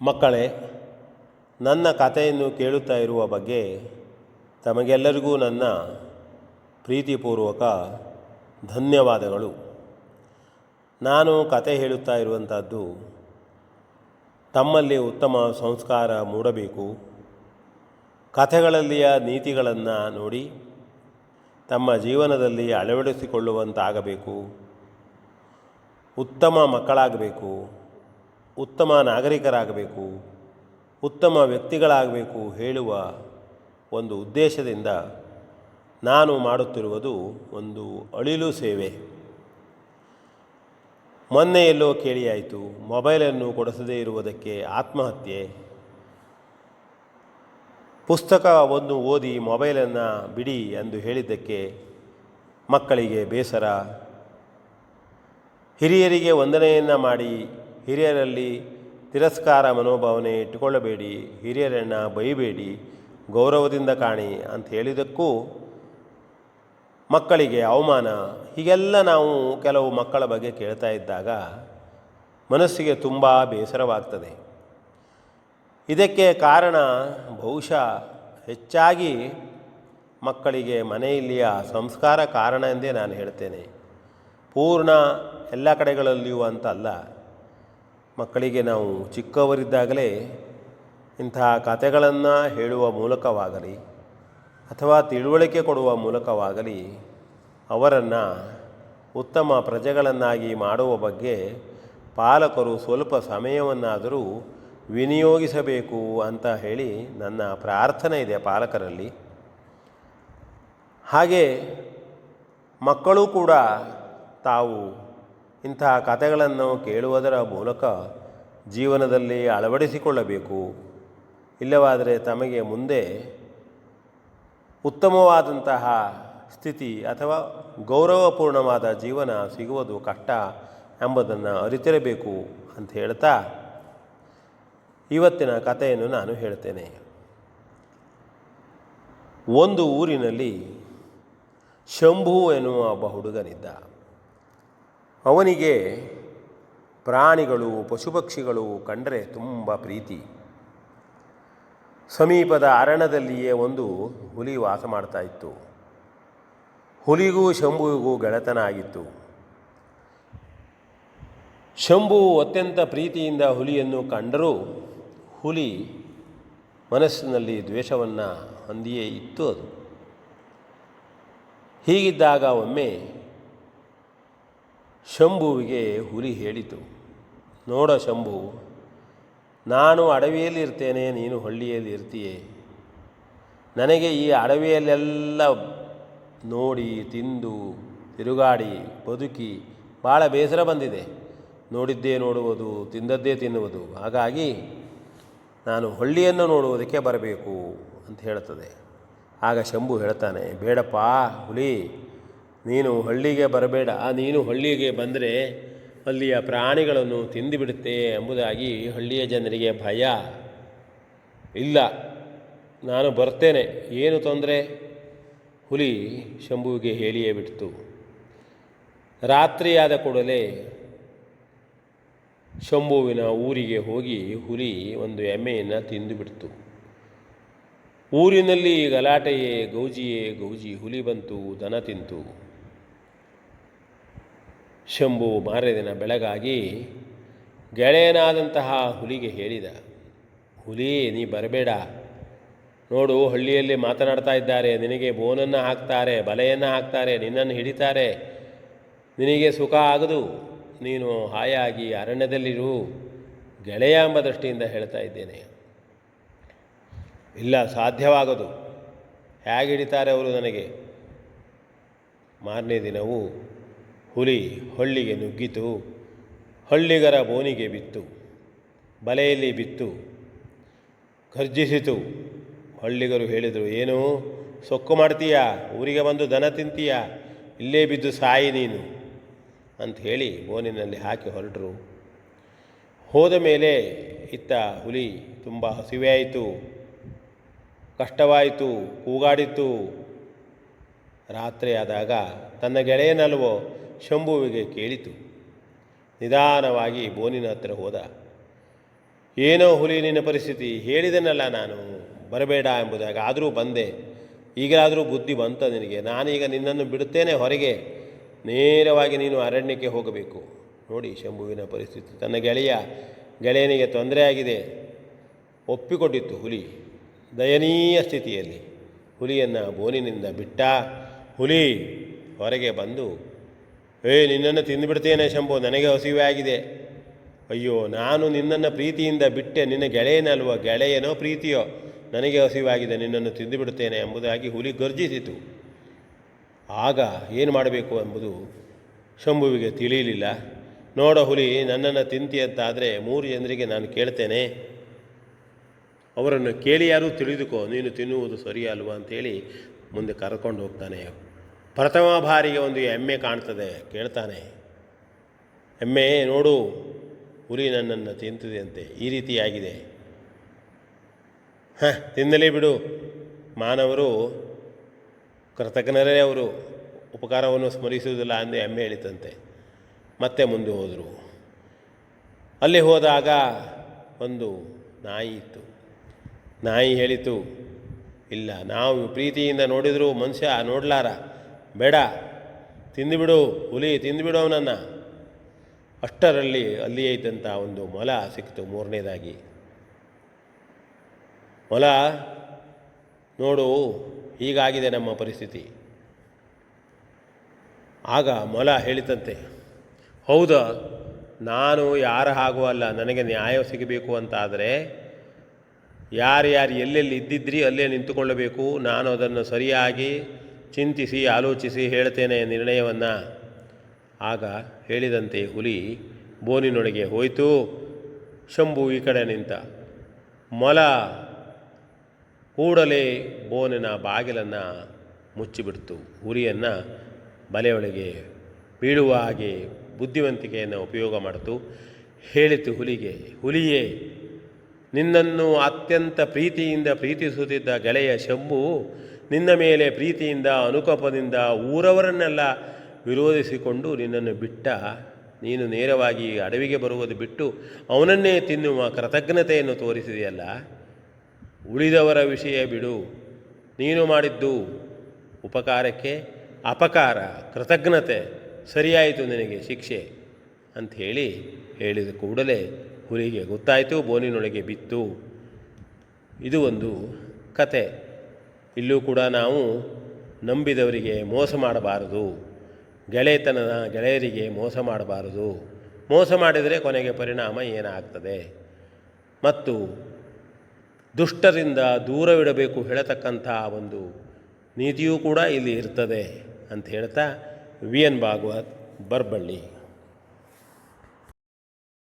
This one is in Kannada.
ಮಕ್ಕಳೇ, ನನ್ನ ಕಥೆಯನ್ನು ಕೇಳುತ್ತಾ ಇರುವ ಬಗ್ಗೆ ತಮಗೆಲ್ಲರಿಗೂ ನನ್ನ ಪ್ರೀತಿಪೂರ್ವಕ ಧನ್ಯವಾದಗಳು. ನಾನು ಕತೆ ಹೇಳುತ್ತಾ ಇರುವಂಥದ್ದು ತಮ್ಮಲ್ಲಿ ಉತ್ತಮ ಸಂಸ್ಕಾರ ಮೂಡಬೇಕು, ಕಥೆಗಳಲ್ಲಿಯ ನೀತಿಗಳನ್ನು ನೋಡಿ ತಮ್ಮ ಜೀವನದಲ್ಲಿ ಅಳವಡಿಸಿಕೊಳ್ಳುವಂತಾಗಬೇಕು, ಉತ್ತಮ ಮಕ್ಕಳಾಗಬೇಕು, ಉತ್ತಮ ನಾಗರಿಕರಾಗಬೇಕು, ಉತ್ತಮ ವ್ಯಕ್ತಿಗಳಾಗಬೇಕು ಹೇಳುವ ಒಂದು ಉದ್ದೇಶದಿಂದ ನಾನು ಮಾಡುತ್ತಿರುವುದು ಒಂದು ಅಳಿಲು ಸೇವೆ. ಮೊನ್ನೆ ಎಲ್ಲೋ ಕೇಳಿಯಾಯಿತು, ಮೊಬೈಲನ್ನು ಕೊಡಿಸದೇ ಇರುವುದಕ್ಕೆ ಆತ್ಮಹತ್ಯೆ. ಪುಸ್ತಕವನ್ನು ಓದಿ ಮೊಬೈಲನ್ನು ಬಿಡಿ ಎಂದು ಹೇಳಿದ್ದಕ್ಕೆ ಮಕ್ಕಳಿಗೆ ಬೇಸರ. ಹಿರಿಯರಿಗೆ ವಂದನೆಯನ್ನು ಮಾಡಿ ಹಿರಿಯರಲ್ಲಿ ತಿರಸ್ಕಾರ ಮನೋಭಾವನೆ ಇಟ್ಟುಕೊಳ್ಳಬೇಡಿ, ಹಿರಿಯರನ್ನು ಬೈಬೇಡಿ, ಗೌರವದಿಂದ ಕಾಣಿ ಅಂತ ಹೇಳಿದ್ದಕ್ಕೂ ಮಕ್ಕಳಿಗೆ ಅವಮಾನ. ಹೀಗೆಲ್ಲ ನಾವು ಕೆಲವು ಮಕ್ಕಳ ಬಗ್ಗೆ ಕೇಳ್ತಾ ಇದ್ದಾಗ ಮನಸ್ಸಿಗೆ ತುಂಬ ಬೇಸರವಾಗ್ತದೆ. ಇದಕ್ಕೆ ಕಾರಣ ಬಹುಶಃ ಹೆಚ್ಚಾಗಿ ಮಕ್ಕಳಿಗೆ ಮನೆಯಲ್ಲಿಯ ಸಂಸ್ಕಾರ ಕಾರಣ ಎಂದೇ ನಾನು ಹೇಳ್ತೇನೆ. ಪೂರ್ಣ ಎಲ್ಲ ಕಡೆಗಳಲ್ಲಿಯೂ ಅಂತಲ್ಲ. ಮಕ್ಕಳಿಗೆ ನಾವು ಚಿಕ್ಕವರಿದ್ದಾಗಲೇ ಇಂತಹ ಕಥೆಗಳನ್ನು ಹೇಳುವ ಮೂಲಕವಾಗಲಿ ಅಥವಾ ತಿಳುವಳಿಕೆ ಕೊಡುವ ಮೂಲಕವಾಗಲಿ ಅವರನ್ನು ಉತ್ತಮ ಪ್ರಜೆಗಳನ್ನಾಗಿ ಮಾಡುವ ಬಗ್ಗೆ ಪಾಲಕರು ಸ್ವಲ್ಪ ಸಮಯವನ್ನಾದರೂ ವಿನಿಯೋಗಿಸಬೇಕು ಅಂತ ಹೇಳಿ ನನ್ನ ಪ್ರಾರ್ಥನೆ ಇದೆ ಪಾಲಕರಲ್ಲಿ. ಹಾಗೆ ಮಕ್ಕಳು ಕೂಡ ತಾವು ಇಂತಹ ಕಥೆಗಳನ್ನು ಕೇಳುವುದರ ಮೂಲಕ ಜೀವನದಲ್ಲಿ ಅಳವಡಿಸಿಕೊಳ್ಳಬೇಕು. ಇಲ್ಲವಾದರೆ ತಮಗೆ ಮುಂದೆ ಉತ್ತಮವಾದಂತಹ ಸ್ಥಿತಿ ಅಥವಾ ಗೌರವಪೂರ್ಣವಾದ ಜೀವನ ಸಿಗುವುದು ಕಷ್ಟ ಎಂಬುದನ್ನು ಅರಿತಿರಬೇಕು ಅಂತ ಹೇಳ್ತಾ ಇವತ್ತಿನ ಕಥೆಯನ್ನು ನಾನು ಹೇಳ್ತೇನೆ. ಒಂದು ಊರಿನಲ್ಲಿ ಶಂಭು ಎನ್ನುವ ಒಬ್ಬ ಹುಡುಗನಿದ್ದ. ಅವನಿಗೆ ಪ್ರಾಣಿಗಳು, ಪಶುಪಕ್ಷಿಗಳು ಕಂಡರೆ ತುಂಬ ಪ್ರೀತಿ. ಸಮೀಪದ ಅರಣ್ಯದಲ್ಲಿಯೇ ಒಂದು ಹುಲಿ ವಾಸ ಮಾಡ್ತಾ ಇತ್ತು. ಹುಲಿಗೂ ಶಂಭುವಿಗೂ ಗೆಳೆತನ ಆಗಿತ್ತು. ಶಂಭು ಅತ್ಯಂತ ಪ್ರೀತಿಯಿಂದ ಹುಲಿಯನ್ನು ಕಂಡರೂ ಹುಲಿ ಮನಸ್ಸಿನಲ್ಲಿ ದ್ವೇಷವನ್ನು ಹೊಂದಿಯೇ ಇತ್ತು. ಅದು ಹೀಗಿದ್ದಾಗ ಒಮ್ಮೆ ಶಂಭುವಿಗೆ ಹುಲಿ ಹೇಳಿತು, ನೋಡ ಶಂಭು, ನಾನು ಅಡವಿಯಲ್ಲಿ ಇರ್ತೇನೆ, ನೀನು ಹಳ್ಳಿಯಲ್ಲಿ ಇರ್ತೀಯೇ. ನನಗೆ ಈ ಅಡವಿಯಲ್ಲೆಲ್ಲ ನೋಡಿ ತಿಂದು ತಿರುಗಾಡಿ ಬದುಕಿ ಭಾಳ ಬೇಸರ ಬಂದಿದೆ. ನೋಡಿದ್ದೇ ನೋಡುವುದು, ತಿಂದದ್ದೇ ತಿನ್ನುವುದು. ಹಾಗಾಗಿ ನಾನು ಹಳ್ಳಿಯನ್ನು ನೋಡುವುದಕ್ಕೆ ಬರಬೇಕು ಅಂತ ಹೇಳ್ತದೆ. ಆಗ ಶಂಭು ಹೇಳ್ತಾನೆ, ಬೇಡಪ್ಪ ಹುಲಿ, ನೀನು ಹಳ್ಳಿಗೆ ಬರಬೇಡ. ನೀನು ಹಳ್ಳಿಗೆ ಬಂದರೆ ಅಲ್ಲಿಯ ಪ್ರಾಣಿಗಳನ್ನು ತಿಂದುಬಿಡುತ್ತೆ ಎಂಬುದಾಗಿ ಹಳ್ಳಿಯ ಜನರಿಗೆ ಭಯ. ಇಲ್ಲ, ನಾನು ಬರ್ತೇನೆ, ಏನು ತೊಂದರೆ? ಹುಲಿ ಶಂಭುವಿಗೆ ಹೇಳಿಯೇ ಬಿಡ್ತು. ರಾತ್ರಿಯಾದ ಕೂಡಲೇ ಶಂಭುವಿನ ಊರಿಗೆ ಹೋಗಿ ಹುಲಿ ಒಂದು ಎಮ್ಮೆಯನ್ನು ತಿಂದುಬಿಡ್ತು. ಊರಿನಲ್ಲಿ ಗಲಾಟೆಯೇ, ಗೌಜಿಯೇ ಗೌಜಿ. ಹುಲಿ ಬಂತು, ದನ ತಿಂತು. ಶಂಭು ಮಾರನೇ ದಿನ ಬೆಳಗಾಗಿ ಗೆಳೆಯನಾದಂತಹ ಹುಲಿಗೆ ಹೇಳಿದ, ಹುಲಿ, ನೀ ಬರಬೇಡ, ನೋಡು ಹಳ್ಳಿಯಲ್ಲಿ ಮಾತನಾಡ್ತಾ ಇದ್ದಾರೆ, ನಿನಗೆ ಬೋನನ್ನು ಹಾಕ್ತಾರೆ, ಬಲೆಯನ್ನು ಹಾಕ್ತಾರೆ, ನಿನ್ನನ್ನು ಹಿಡಿತಾರೆ, ನಿನಗೆ ಸುಖ ಆಗದು, ನೀನು ಹಾಯಾಗಿ ಅರಣ್ಯದಲ್ಲಿರು, ಗೆಳೆಯ ಎಂಬ ದೃಷ್ಟಿಯಿಂದ ಹೇಳ್ತಾ ಇದ್ದೇನೆ. ಇಲ್ಲ, ಸಾಧ್ಯವಾಗದು, ಹೇಗೆ ಹಿಡಿತಾರೆ ಅವರು ನನಗೆ? ಮಾರನೇ ದಿನವೂ ಹುಲಿ ಹಳ್ಳಿಗೆ ನುಗ್ಗಿತು. ಹಳ್ಳಿಗರ ಬೋನಿಗೆ ಬಿತ್ತು, ಬಲೆಯಲ್ಲಿ ಬಿತ್ತು, ಗರ್ಜಿಸಿತು. ಹಳ್ಳಿಗರು ಹೇಳಿದರು, ಏನು ಸೊಕ್ಕು ಮಾಡ್ತೀಯಾ? ಊರಿಗೆ ಬಂದು ದನ ತಿಂತೀಯಾ? ಇಲ್ಲೇ ಬಿದ್ದು ಸಾಯಿ ನೀನು ಅಂತ ಹೇಳಿ ಬೋನಿನಲ್ಲಿ ಹಾಕಿ ಹೊರಟರು. ಹೋದ ಮೇಲೆ ಇತ್ತ ಹುಲಿ ತುಂಬ ಹಸಿವೆ ಆಯಿತು, ಕಷ್ಟವಾಯಿತು, ಕೂಗಾಡಿತು. ರಾತ್ರಿ ಆದಾಗ ತನ್ನ ಗೆಳೆಯನಲ್ವೋ ಶಂಭುವಿಗೆ ಕೇಳಿತು. ನಿಧಾನವಾಗಿ ಬೋನಿನ ಹತ್ತಿರ ಹೋದ. ಏನೋ ಹುಲಿ ನಿನ್ನ ಪರಿಸ್ಥಿತಿ, ಹೇಳಿದೆನಲ್ಲ ನಾನು ಬರಬೇಡ ಎಂಬುದಾಗಿ, ಆದರೂ ಬಂದೆ. ಈಗಲಾದರೂ ಬುದ್ಧಿ ಬಂತ ನಿನಗೆ. ನಾನೀಗ ನಿನ್ನನ್ನು ಬಿಡುತ್ತೇನೆ ಹೊರಗೆ, ನೇರವಾಗಿ ನೀನು ಅರಣ್ಯಕ್ಕೆ ಹೋಗಬೇಕು. ನೋಡಿ ಶಂಭುವಿನ ಪರಿಸ್ಥಿತಿ. ತನ್ನ ಗೆಳೆಯನಿಗೆ ತೊಂದರೆ ಆಗಿದೆ, ಒಪ್ಪಿಕೊಂಡಿತ್ತು ಹುಲಿ. ದಯನೀಯ ಸ್ಥಿತಿಯಲ್ಲಿ ಹುಲಿಯನ್ನು ಬೋನಿನಿಂದ ಬಿಟ್ಟ. ಹುಲಿ ಹೊರಗೆ ಬಂದು, ನಿನ್ನನ್ನು ತಿಂದುಬಿಡ್ತೇನೆ ಶಂಭು, ನನಗೆ ಹಸಿವೆ ಆಗಿದೆ. ಅಯ್ಯೋ, ನಾನು ನಿನ್ನನ್ನು ಪ್ರೀತಿಯಿಂದ ಬಿಟ್ಟೆ, ನಿನ್ನ ಗೆಳೆಯನಲ್ವ, ಗೆಳೆಯನೋ ಪ್ರೀತಿಯೋ, ನನಗೆ ಹಸಿವಾಗಿದೆ, ನಿನ್ನನ್ನು ತಿಂದುಬಿಡುತ್ತೇನೆ ಎಂಬುದಾಗಿ ಹುಲಿ ಗರ್ಜಿಸಿತು. ಆಗ ಏನು ಮಾಡಬೇಕು ಎಂಬುದು ಶಂಭುವಿಗೆ ತಿಳಿಯಲಿಲ್ಲ. ನೋಡ ಹುಲಿ, ನನ್ನನ್ನು ತಿಂತಿಯಂತಾದರೆ 3 ಜನರಿಗೆ ನಾನು ಕೇಳ್ತೇನೆ, ಅವರನ್ನು ಕೇಳಿ ಯಾರೂ ತಿಳಿದುಕೋ, ನೀನು ತಿನ್ನುವುದು ಸರಿಯಲ್ವ ಅಂಥೇಳಿ ಮುಂದೆ ಕರ್ಕೊಂಡು ಹೋಗ್ತಾನೆ. ಪ್ರಥಮ ಬಾರಿಗೆ ಒಂದು ಎಮ್ಮೆ ಕಾಣ್ತದೆ, ಕೇಳ್ತಾನೆ, ಎಮ್ಮೆ ನೋಡು, ಹುಲಿ ನನ್ನನ್ನು ತಿಂತಿದೆ ಅಂತೆ, ಈ ರೀತಿಯಾಗಿದೆ. ತಿನ್ನಲೇ ಬಿಡು, ಮಾನವರು ಕೃತಜ್ಞರೇ, ಅವರು ಉಪಕಾರವನ್ನು ಸ್ಮರಿಸುವುದಿಲ್ಲ ಎಂದು ಎಮ್ಮೆ ಹೇಳಿತಂತೆ. ಮತ್ತೆ ಮುಂದೆ ಹೋದರು. ಅಲ್ಲಿ ಹೋದಾಗ ಒಂದು ನಾಯಿ ಇತ್ತು. ನಾಯಿ ಹೇಳಿತು, ಇಲ್ಲ, ನಾವು ಪ್ರೀತಿಯಿಂದ ನೋಡಿದರೂ ಮನುಷ್ಯ ನೋಡಲಾರ, ಬೇಡ, ತಿಂದುಬಿಡು ಹುಲಿ, ತಿಂದುಬಿಡು ಅವನನ್ನು. ಅಷ್ಟರಲ್ಲಿ ಅಲ್ಲಿಯೇ ಇದ್ದಂಥ ಒಂದು ಮೊಲ ಸಿಕ್ತು. 3ನೇದಾಗಿ ಮೊಲ, ನೋಡು ಹೀಗಾಗಿದೆ ನಮ್ಮ ಪರಿಸ್ಥಿತಿ. ಆಗ ಮೊಲ ಹೇಳಿತಂತೆ, ಹೌದಾ, ನಾನು ಯಾರ ಹಾಗೂ ಅಲ್ಲ, ನನಗೆ ನ್ಯಾಯ ಸಿಗಬೇಕು ಅಂತಾದರೆ ಯಾರ್ಯಾರು ಎಲ್ಲೆಲ್ಲಿ ಇದ್ದಿದ್ರಿ ಅಲ್ಲೇ ನಿಂತುಕೊಳ್ಳಬೇಕು. ನಾನು ಅದನ್ನು ಸರಿಯಾಗಿ ಚಿಂತಿಸಿ ಆಲೋಚಿಸಿ ಹೇಳ್ತೇನೆ ನಿರ್ಣಯವನ್ನು. ಆಗ ಹೇಳಿದಂತೆ ಹುಲಿ ಬೋನಿನೊಳಗೆ ಹೋಯಿತು. ಶಂಭು ಈ ಕಡೆ ನಿಂತ. ಮೊಲ ಕೂಡಲೇ ಬೋನಿನ ಬಾಗಿಲನ್ನು ಮುಚ್ಚಿಬಿಡ್ತು. ಹುಲಿಯನ್ನು ಬಲೆಯೊಳಗೆ ಬೀಳುವ ಹಾಗೆ ಬುದ್ಧಿವಂತಿಕೆಯನ್ನು ಉಪಯೋಗ ಮಾಡಿತು. ಹೇಳಿತು ಹುಲಿಗೆ, ಹುಲಿಯೇ, ನಿನ್ನನ್ನು ಅತ್ಯಂತ ಪ್ರೀತಿಯಿಂದ ಪ್ರೀತಿಸುತ್ತಿದ್ದ ಗೆಳೆಯ ಶಂಭು ನಿನ್ನ ಮೇಲೆ ಪ್ರೀತಿಯಿಂದ ಅನುಕಂಪದಿಂದ ಊರವರನ್ನೆಲ್ಲ ವಿರೋಧಿಸಿಕೊಂಡು ನಿನ್ನನ್ನು ಬಿಟ್ಟ. ನೀನು ನೇರವಾಗಿ ಅಡವಿಗೆ ಬರುವುದು ಬಿಟ್ಟು ಅವನನ್ನೇ ತಿನ್ನುವ ಕೃತಜ್ಞತೆಯನ್ನು ತೋರಿಸಿದೆಯಲ್ಲ. ಉಳಿದವರ ವಿಷಯ ಬಿಡು, ನೀನು ಮಾಡಿದ್ದು ಉಪಕಾರಕ್ಕೆ ಅಪಕಾರ, ಕೃತಜ್ಞತೆ, ಸರಿಯಾಯಿತು ನಿನಗೆ ಶಿಕ್ಷೆ ಅಂಥೇಳಿ ಹೇಳಿದ ಕೂಡಲೇ ಹುಲಿಗೆ ಗೊತ್ತಾಯಿತು, ಬೋನಿನೊಳಗೆ ಬಿತ್ತು. ಇದು ಒಂದು ಕತೆ. ಇಲ್ಲೂ ಕೂಡ ನಾವು ನಂಬಿದವರಿಗೆ ಮೋಸ ಮಾಡಬಾರದು, ಗೆಳೆಯರಿಗೆ ಮೋಸ ಮಾಡಬಾರದು. ಮೋಸ ಮಾಡಿದರೆ ಕೊನೆಗೆ ಪರಿಣಾಮ ಏನಾಗ್ತದೆ, ಮತ್ತು ದುಷ್ಟರಿಂದ ದೂರವಿಡಬೇಕು ಹೇಳತಕ್ಕಂಥ ಒಂದು ನೀತಿಯೂ ಕೂಡ ಇಲ್ಲಿ ಇರ್ತದೆ ಅಂತ ಹೇಳ್ತಾ ವಿ ಎನ್ ಭಾಗವತ್, ಬರಬಳ್ಳಿ.